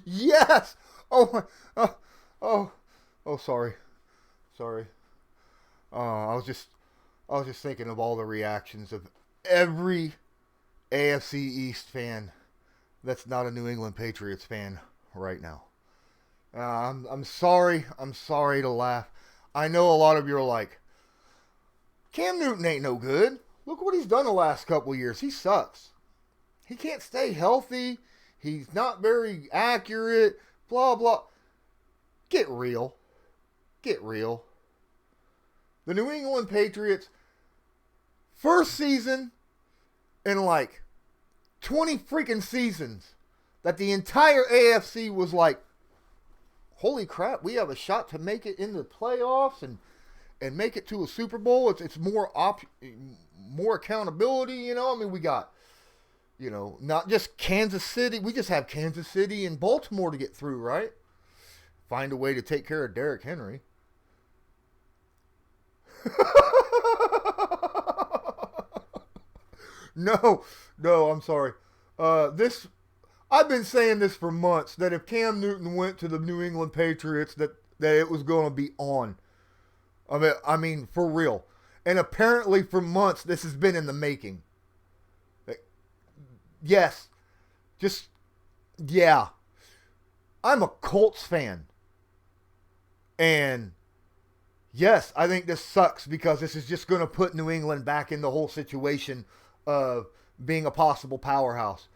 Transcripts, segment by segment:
Yes. Oh my. Oh. Oh. Sorry. Sorry. I was just thinking of all the reactions of every AFC East fan that's not a New England Patriots fan right now. I'm sorry. I'm sorry to laugh. I know a lot of you are like, Cam Newton ain't no good. Look what he's done the last couple of years. He sucks. He can't stay healthy. He's not very accurate. Blah, blah. Get real. Get real. The New England Patriots, first season in like 20 freaking seasons that the entire AFC was like, holy crap, we have a shot to make it in the playoffs and make it to a Super Bowl. It's more accountability, you know. I mean, we got, you know, not just Kansas City. We just have Kansas City and Baltimore to get through, right? Find a way to take care of Derrick Henry. No, I'm sorry. I've been saying this for months, that if Cam Newton went to the New England Patriots, that it was going to be on. I mean, for real. And apparently for months, this has been in the making. Yes. Yeah. I'm a Colts fan. And yes, I think this sucks because this is just going to put New England back in the whole situation of being a possible powerhouse.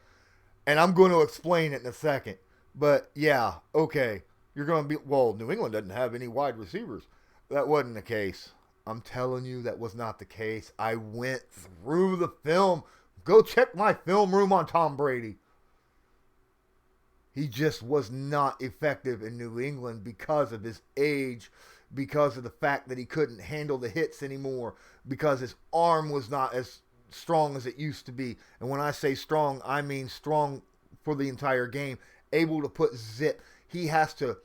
And I'm going to explain it in a second. But yeah, okay. You're going to be, well, New England doesn't have any wide receivers. That wasn't the case. I'm telling you, that was not the case. I went through the film. Go check my film room on Tom Brady. He just was not effective in New England because of his age, because of the fact that he couldn't handle the hits anymore, because his arm was not as strong as it used to be. And when I say strong, I mean strong for the entire game. Able to put zip. He has to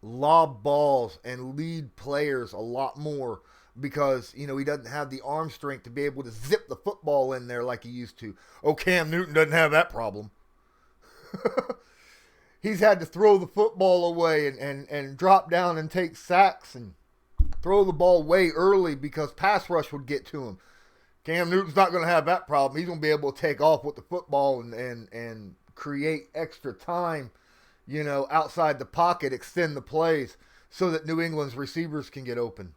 lob balls and lead players a lot more because, you know, he doesn't have the arm strength to be able to zip the football in there like he used to. Oh, Cam Newton doesn't have that problem. He's had to throw the football away and drop down and take sacks and throw the ball way early because pass rush would get to him. Cam Newton's not going to have that problem. He's going to be able to take off with the football and create extra time, you know, outside the pocket, extend the plays so that New England's receivers can get open.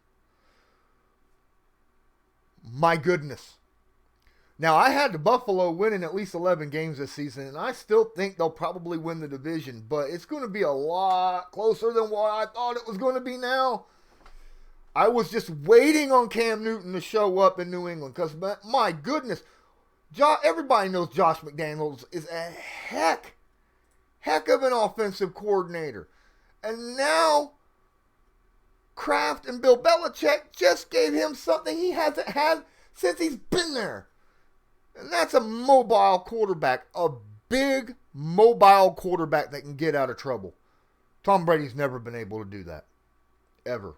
My goodness. Now, I had the Buffalo winning at least 11 games this season, and I still think they'll probably win the division, but it's going to be a lot closer than what I thought it was going to be now. I was just waiting on Cam Newton to show up in New England because, my goodness, everybody knows Josh McDaniels is a heck of an offensive coordinator. And now, Kraft and Bill Belichick just gave him something he hasn't had since he's been there. And that's a mobile quarterback, a big mobile quarterback that can get out of trouble. Tom Brady's never been able to do that, ever.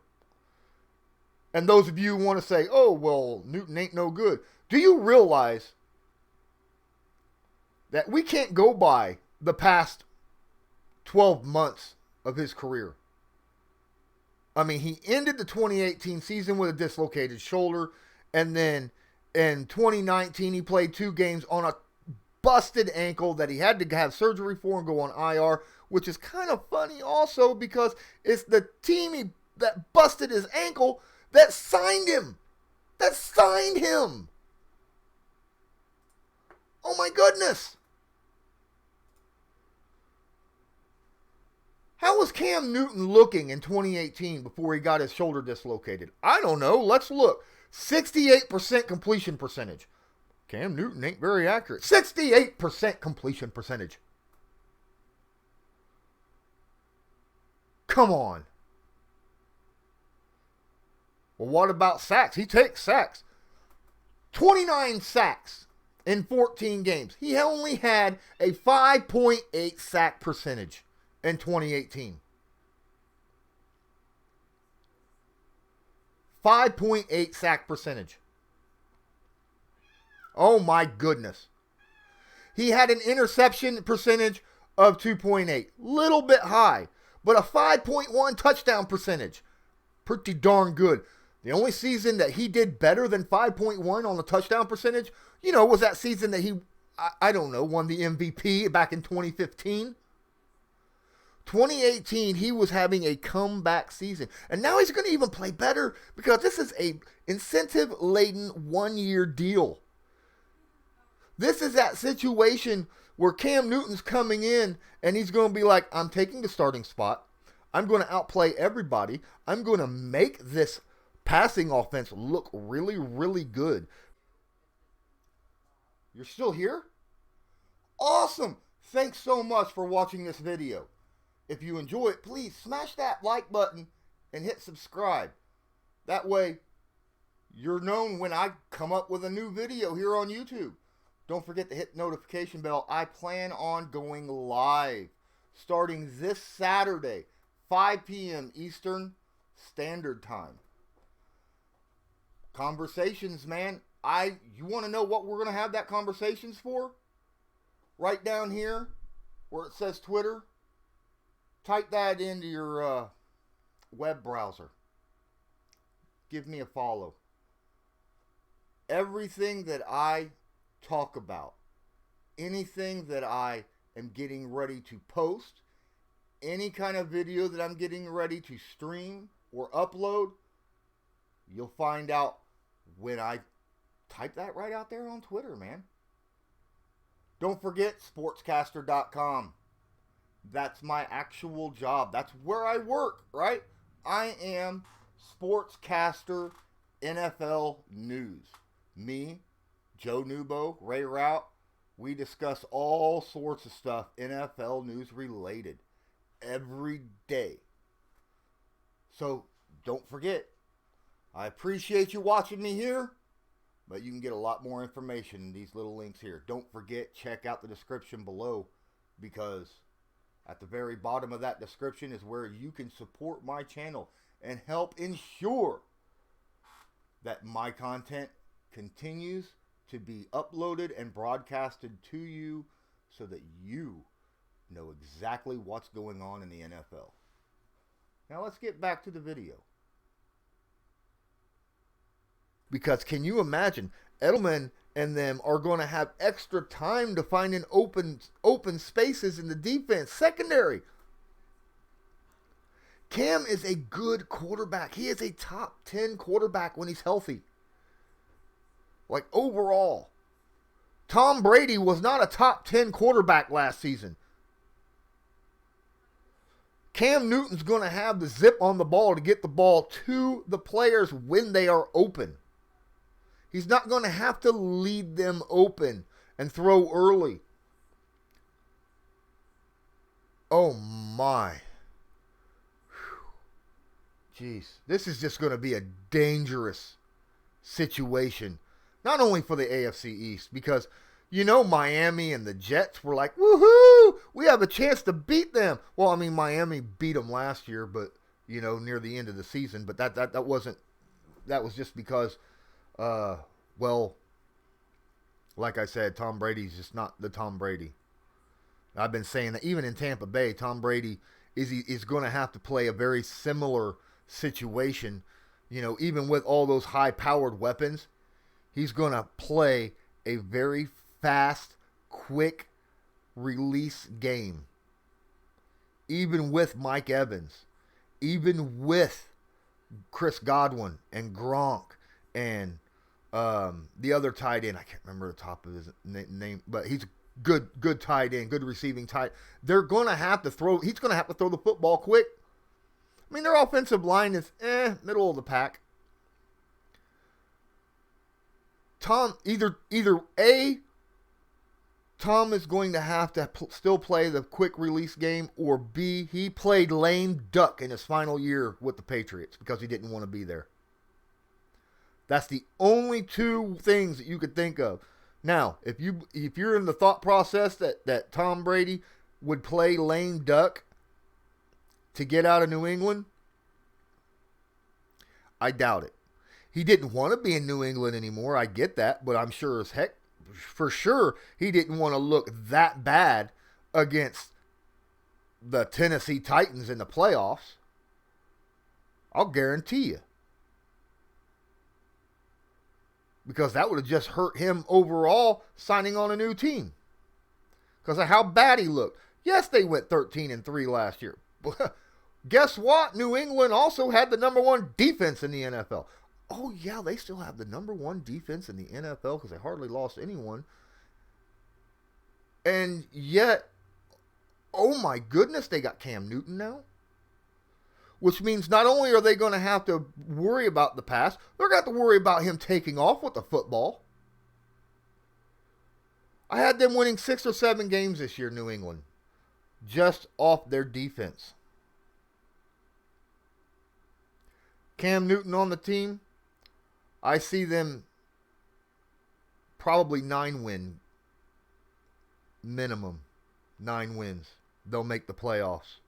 And those of you who want to say, oh, well, Newton ain't no good. Do you realize that we can't go by the past 12 months of his career? I mean, he ended the 2018 season with a dislocated shoulder, and then in 2019, he played 2 games on a busted ankle that he had to have surgery for and go on IR, which is kind of funny also because it's the team that busted his ankle that signed him. Oh my goodness. How was Cam Newton looking in 2018 before he got his shoulder dislocated? I don't know. Let's look. 68% completion percentage. Cam Newton ain't very accurate. 68% completion percentage. Come on. Well, what about sacks? He takes sacks. 29 sacks in 14 games. He only had a 5.8 sack percentage in 2018. 5.8 sack percentage. Oh my goodness. He had an interception percentage of 2.8. Little bit high. But a 5.1 touchdown percentage. Pretty darn good. The only season that he did better than 5.1 on the touchdown percentage, was that season that he, I don't know, won the MVP back in 2015. 2018, he was having a comeback season. And now he's going to even play better because this is a incentive-laden one-year deal. This is that situation where Cam Newton's coming in and he's going to be like, I'm taking the starting spot. I'm going to outplay everybody. I'm going to make this passing offense look really, really good. You're still here? Awesome. Thanks so much for watching this video. If you enjoy it, please smash that like button and hit subscribe. That way, you're known when I come up with a new video here on YouTube. Don't forget to hit the notification bell. I plan on going live starting this Saturday, 5 p.m. Eastern Standard Time. Conversations, man. You want to know what we're going to have that conversations for? Right down here where it says Twitter. Type that into your web browser. Give me a follow. Everything that I talk about, anything that I am getting ready to post, any kind of video that I'm getting ready to stream or upload, you'll find out when I type that right out there on Twitter, man. Don't forget sportscaster.com. That's my actual job. That's where I work, right? I am Sportscaster NFL News. Me, Joe Nubo, Ray Rout, we discuss all sorts of stuff NFL news related every day. So don't forget, I appreciate you watching me here, but you can get a lot more information in these little links here. Don't forget, check out the description below, because at the very bottom of that description is where you can support my channel and help ensure that my content continues to be uploaded and broadcasted to you so that you know exactly what's going on in the NFL. Now let's get back to the video. Because can you imagine, Edelman and them are going to have extra time to find an open spaces in the defense secondary. Cam is a good quarterback. He is a top 10 quarterback when he's healthy. Like overall. Tom Brady was not a top 10 quarterback last season. Cam Newton's going to have the zip on the ball to get the ball to the players when they are open. He's not going to have to lead them open and throw early. Oh my. Jeez. This is just going to be a dangerous situation. Not only for the AFC East, because Miami and the Jets were like, woohoo, we have a chance to beat them. Well, I mean, Miami beat them last year, but, near the end of the season. But that was just because, like I said, Tom Brady's just not the Tom Brady. I've been saying that even in Tampa Bay, Tom Brady is going to have to play a very similar situation. Even with all those high-powered weapons, he's going to play a very fast, quick release game. Even with Mike Evans, even with Chris Godwin and Gronk and the other tight end, I can't remember the top of his name, but he's good tight end, good receiving tight. They're going to have to throw. He's going to have to throw the football quick. I mean, their offensive line is middle of the pack. Tom Tom is going to have to still play the quick release game, or B, he played lame duck in his final year with the Patriots because he didn't want to be there. That's the only two things that you could think of. Now, if you're in the thought process that Tom Brady would play lame duck to get out of New England, I doubt it. He didn't want to be in New England anymore. I get that, but I'm sure as heck for sure he didn't want to look that bad against the Tennessee Titans in the playoffs. I'll guarantee you. Because that would have just hurt him overall signing on a new team. Because of how bad he looked. Yes, they went 13-3 last year. Guess what? New England also had the number one defense in the NFL. Oh, yeah, they still have the number one defense in the NFL because they hardly lost anyone. And yet, oh my goodness, they got Cam Newton now. Which means not only are they going to have to worry about the pass, they're going to have to worry about him taking off with the football. I had them winning 6 or 7 games this year, New England, just off their defense. Cam Newton on the team, I see them probably 9 win minimum. 9 wins. They'll make the playoffs.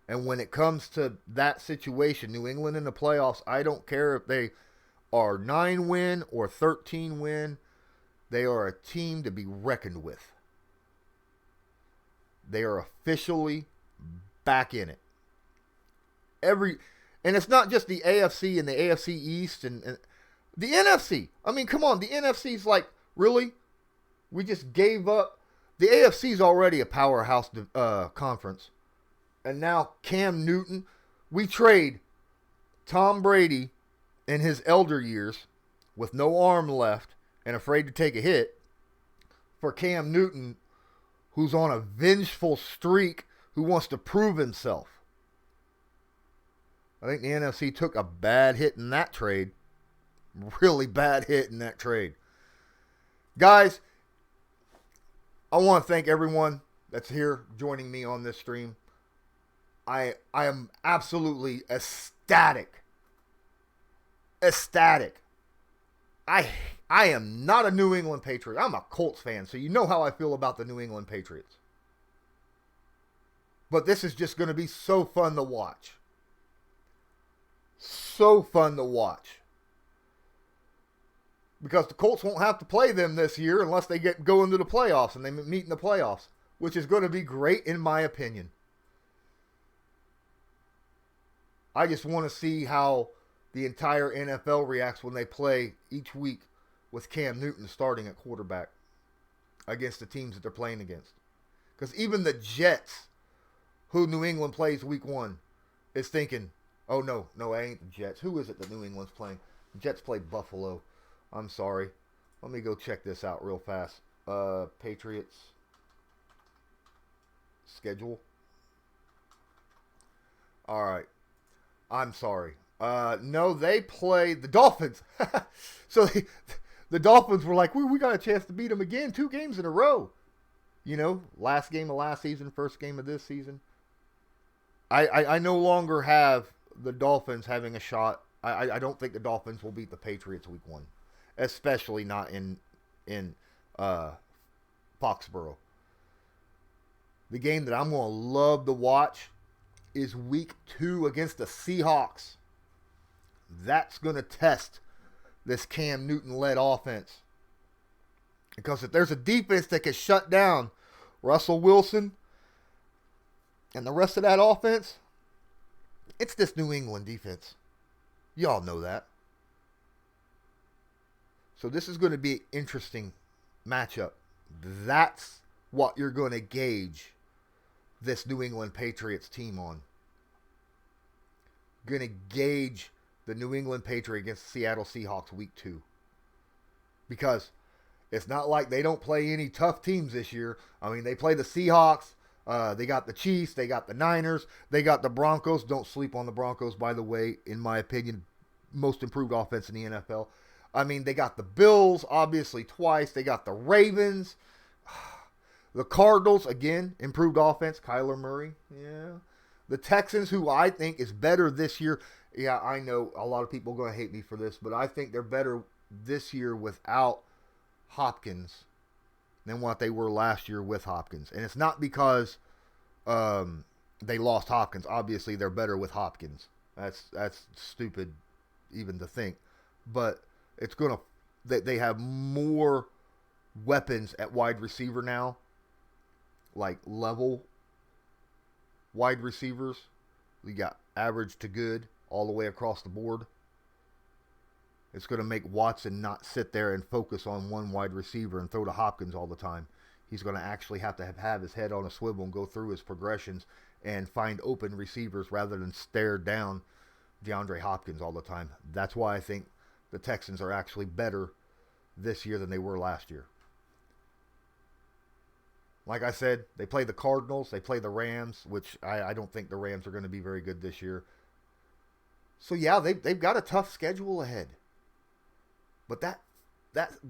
And when it comes to that situation, New England in the playoffs, I don't care if they are 9 win or 13 win. They are a team to be reckoned with. They are officially back in it. And it's not just the AFC and the AFC East and the NFC. I mean, come on. The NFC's like, really? We just gave up. The AFC's already a powerhouse conference. And now Cam Newton. We trade Tom Brady in his elder years with no arm left and afraid to take a hit for Cam Newton, who's on a vengeful streak, who wants to prove himself. I think the NFC took a bad hit in that trade. Really bad hit in that trade. Guys, I want to thank everyone that's here joining me on this stream. I am absolutely ecstatic. Ecstatic. I am not a New England Patriot. I'm a Colts fan, so you know how I feel about the New England Patriots. But this is just going to be so fun to watch. So fun to watch. Because the Colts won't have to play them this year unless they go into the playoffs and they meet in the playoffs, which is going to be great in my opinion. I just want to see how the entire NFL reacts when they play each week with Cam Newton starting at quarterback against the teams that they're playing against. Because even the Jets, who New England plays week 1, is thinking, oh, no, it ain't the Jets. Who is it that New England's playing? The Jets play Buffalo. I'm sorry. Let me go check this out real fast. Patriots schedule. All right. I'm sorry. No, they play the Dolphins. So the Dolphins were like, we got a chance to beat them again. 2 games in a row. You know, last game of last season, first game of this season. I no longer have the Dolphins having a shot. I don't think the Dolphins will beat the Patriots week 1. Especially not in Foxborough. The game that I'm going to love to watch is week 2 against the Seahawks. That's going to test this Cam Newton-led offense. Because if there's a defense that can shut down Russell Wilson and the rest of that offense, it's this New England defense. Y'all know that. So this is going to be an interesting matchup. That's what you're going to gauge this New England Patriots team on. Going to gauge the New England Patriots against the Seattle Seahawks week 2. Because it's not like they don't play any tough teams this year. I mean, they play the Seahawks. They got the Chiefs. They got the Niners. They got the Broncos. Don't sleep on the Broncos, by the way. In my opinion, most improved offense in the NFL. I mean, they got the Bills, obviously, twice. They got the Ravens. The Cardinals, again, improved offense. Kyler Murray, yeah. The Texans, who I think is better this year. Yeah, I know a lot of people are going to hate me for this, but I think they're better this year without Hopkins than what they were last year with Hopkins. And it's not because they lost Hopkins. Obviously, they're better with Hopkins. That's stupid even to think. But it's going to, they have more weapons at wide receiver now, like level wide receivers. You got average to good all the way across the board. It's going to make Watson not sit there and focus on one wide receiver and throw to Hopkins all the time. He's going to actually have to have his head on a swivel and go through his progressions and find open receivers rather than stare down DeAndre Hopkins all the time. That's why I think the Texans are actually better this year than they were last year. Like I said, they play the Cardinals, they play the Rams, which I don't think the Rams are going to be very good this year. So yeah, they've got a tough schedule ahead. But that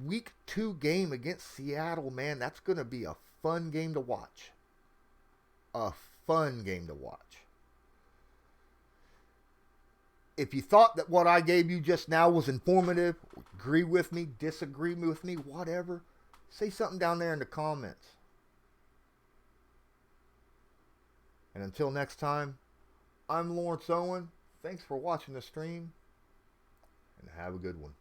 week 2 game against Seattle, man, that's going to be a fun game to watch. A fun game to watch. If you thought that what I gave you just now was informative, agree with me, disagree with me, whatever, say something down there in the comments. And until next time, I'm Lawrence Owen. Thanks for watching the stream, and have a good one.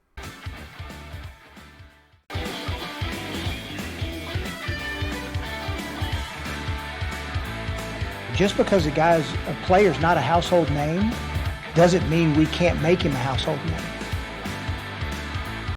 Just because a player's not a household name doesn't mean we can't make him a household name.